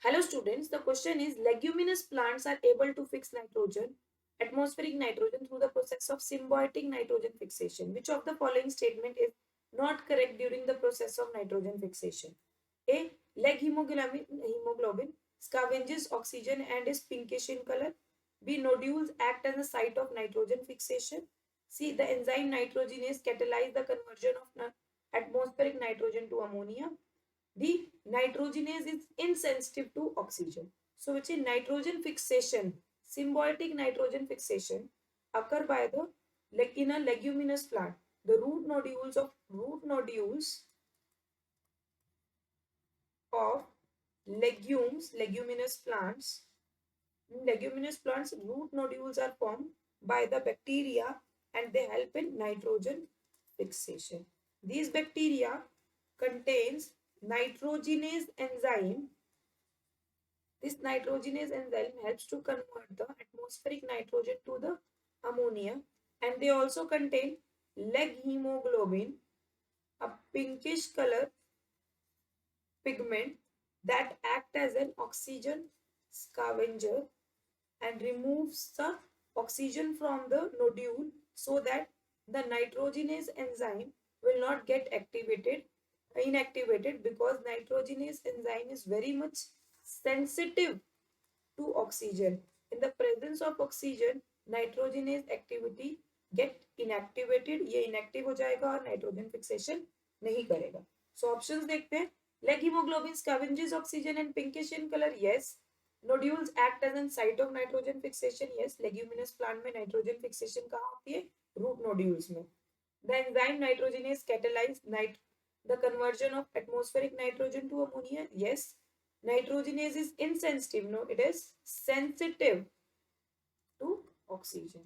Hello students, the question is leguminous plants are able to fix nitrogen, atmospheric nitrogen through the process of symbiotic nitrogen fixation. Which of the following statement is not correct during the process of nitrogen fixation? A. Leg hemoglobin scavenges oxygen and is pinkish in color. B. Nodules act as a site of nitrogen fixation. C. The enzyme nitrogenase catalyze the conversion of atmospheric nitrogen to ammonia. The nitrogenase is insensitive to oxygen. So which is nitrogen fixation, symbiotic nitrogen fixation occur by the in a leguminous plant. The root nodules of leguminous plants. In leguminous plants, root nodules are formed by the bacteria and they help in nitrogen fixation. These bacteria contains nitrogenase enzyme. This nitrogenase enzyme helps to convert the atmospheric nitrogen to the ammonia, and they also contain leg hemoglobin, a pinkish color pigment that act as an oxygen scavenger and removes the oxygen from the nodule so that the nitrogenase enzyme will not get inactivated, because nitrogenase enzyme is very much sensitive to oxygen. In the presence of oxygen, nitrogenase activity get inactivated, ये inactive हो जाएगा और nitrogen fixation नहीं करेगा. So options देखते हैं. Leg hemoglobin scavenges oxygen and pinkish in color. Yes. Nodules act as a site of nitrogen fixation. Yes. Leguminous plant में nitrogen fixation कहाँ होती है? Root nodules में. The enzyme nitrogenase catalyze the conversion of atmospheric nitrogen to ammonia. Yes. Nitrogenase is insensitive. No, it is sensitive to oxygen.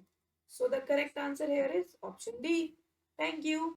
So the correct answer here is option D. Thank you.